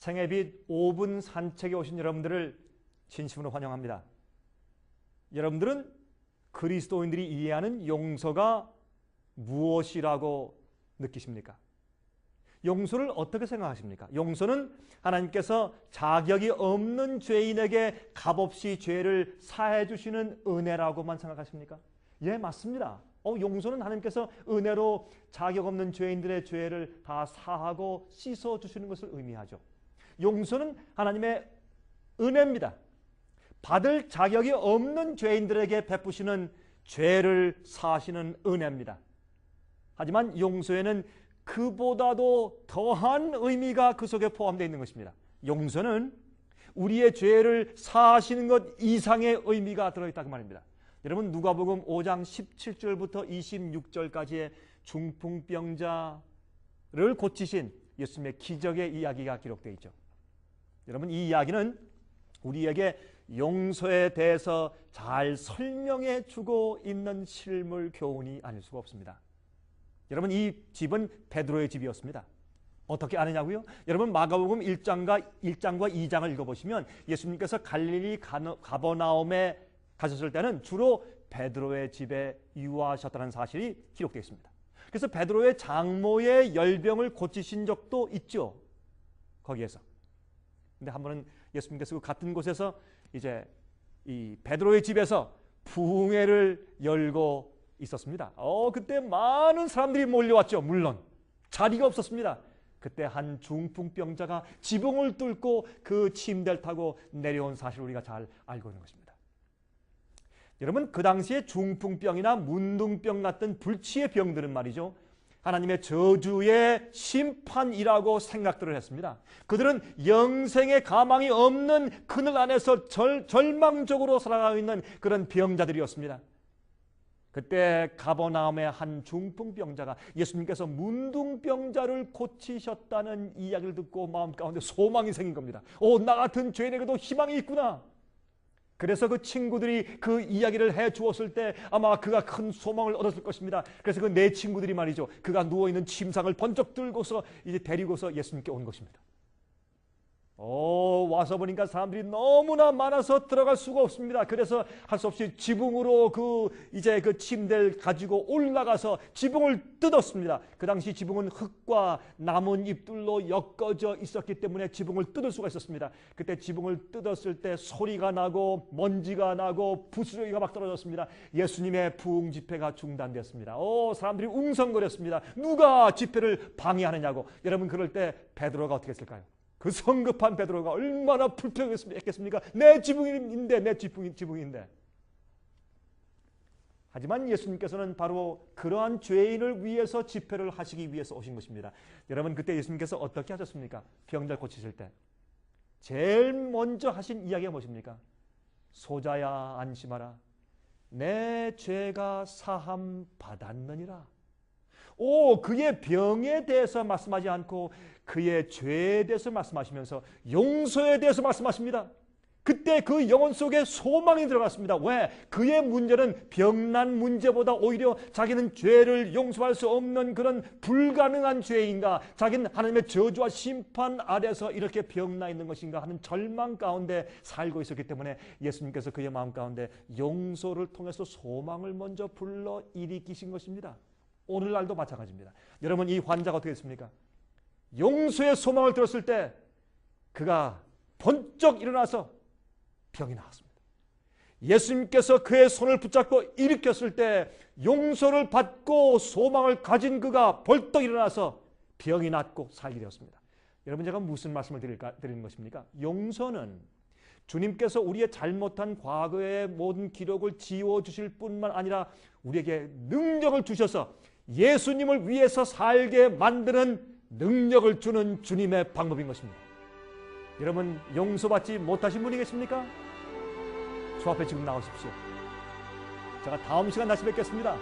생애빛 5분 산책에 오신 여러분들을 진심으로 환영합니다. 여러분들은 그리스도인들이 이해하는 용서가 무엇이라고 느끼십니까? 용서를 어떻게 생각하십니까? 용서는 하나님께서 자격이 없는 죄인에게 값없이 죄를 사해 주시는 은혜라고만 생각하십니까? 예, 맞습니다. 용서는 하나님께서 은혜로 자격 없는 죄인들의 죄를 다 사하고 씻어 주시는 것을 의미하죠. 용서는 하나님의 은혜입니다. 받을 자격이 없는 죄인들에게 베푸시는 죄를 사하시는 은혜입니다. 하지만 용서에는 그보다도 더한 의미가 그 속에 포함되어 있는 것입니다. 용서는 우리의 죄를 사하시는 것 이상의 의미가 들어있다고 말입니다. 여러분, 누가복음 5장 17절부터 26절까지의 중풍병자를 고치신 예수님의 기적의 이야기가 기록되어 있죠. 여러분, 이 이야기는 우리에게 용서에 대해서 잘 설명해 주고 있는 실물 교훈이 아닐 수가 없습니다. 여러분, 이 집은 베드로의 집이었습니다. 어떻게 아느냐고요? 여러분, 마가복음 1장과 2장을 읽어보시면 예수님께서 갈릴리 가버나움에 가셨을 때는 주로 베드로의 집에 유하셨다는 사실이 기록되어 있습니다. 그래서 베드로의 장모의 열병을 고치신 적도 있죠. 거기에서. 근데 한 번은 예수님께서 그 같은 곳에서 이제 이 베드로의 집에서 부흥회를 열고 있었습니다. 그때 많은 사람들이 몰려왔죠. 물론 자리가 없었습니다. 그때 한 중풍병자가 지붕을 뚫고 그 침대를 타고 내려온 사실을 우리가 잘 알고 있는 것입니다. 여러분, 그 당시에 중풍병이나 문둥병 같은 불치의 병들은 말이죠, 하나님의 저주의 심판이라고 생각들을 했습니다. 그들은 영생의 가망이 없는 그늘 안에서 절망적으로 살아가고 있는 그런 병자들이었습니다. 그때 가버나움의 한 중풍병자가 예수님께서 문둥병자를 고치셨다는 이야기를 듣고 마음 가운데 소망이 생긴 겁니다. 나 같은 죄인에게도 희망이 있구나. 그래서 그 친구들이 그 이야기를 해 주었을 때 아마 그가 큰 소망을 얻었을 것입니다. 그래서 그 네 친구들이 말이죠, 그가 누워있는 침상을 번쩍 들고서 이제 데리고서 예수님께 온 것입니다. 와서 보니까 사람들이 너무나 많아서 들어갈 수가 없습니다. 그래서 할 수 없이 지붕으로 그 침대를 가지고 올라가서 지붕을 뜯었습니다. 그 당시 지붕은 흙과 나뭇잎들로 엮어져 있었기 때문에 지붕을 뜯을 수가 있었습니다. 그때 지붕을 뜯었을 때 소리가 나고 먼지가 나고 부스러기가 막 떨어졌습니다. 예수님의 부흥 집회가 중단되었습니다. 사람들이 웅성거렸습니다. 누가 집회를 방해하느냐고. 여러분, 그럴 때 베드로가 어떻게 했을까요? 그 성급한 베드로가 얼마나 불평했겠습니까? 내 지붕인데. 하지만 예수님께서는 바로 그러한 죄인을 위해서 집회를 하시기 위해서 오신 것입니다. 여러분, 그때 예수님께서 어떻게 하셨습니까? 병자 고치실 때 제일 먼저 하신 이야기가 무엇입니까? 소자야 안심하라, 내 죄가 사함 받았느니라. 그의 병에 대해서 말씀하지 않고 그의 죄에 대해서 말씀하시면서 용서에 대해서 말씀하십니다. 그때 그 영혼 속에 소망이 들어갔습니다. 왜? 그의 문제는 병난 문제보다 오히려 자기는 죄를 용서할 수 없는 그런 불가능한 죄인가, 자기는 하나님의 저주와 심판 아래서 이렇게 병나 있는 것인가 하는 절망 가운데 살고 있었기 때문에 예수님께서 그의 마음 가운데 용서를 통해서 소망을 먼저 불러 일으키신 것입니다. 오늘날도 마찬가지입니다. 여러분, 이 환자가 어떻게 됐습니까? 용서의 소망을 들었을 때 그가 번쩍 일어나서 병이 나았습니다. 예수님께서 그의 손을 붙잡고 일으켰을 때 용서를 받고 소망을 가진 그가 벌떡 일어나서 병이 낫고 살게 되었습니다. 여러분, 제가 무슨 말씀을 드리는 것입니까? 용서는 주님께서 우리의 잘못한 과거의 모든 기록을 지워주실 뿐만 아니라 우리에게 능력을 주셔서 예수님을 위해서 살게 만드는 능력을 주는 주님의 방법인 것입니다. 여러분, 용서받지 못하신 분이 계십니까? 저 앞에 지금 나오십시오. 제가 다음 시간 다시 뵙겠습니다.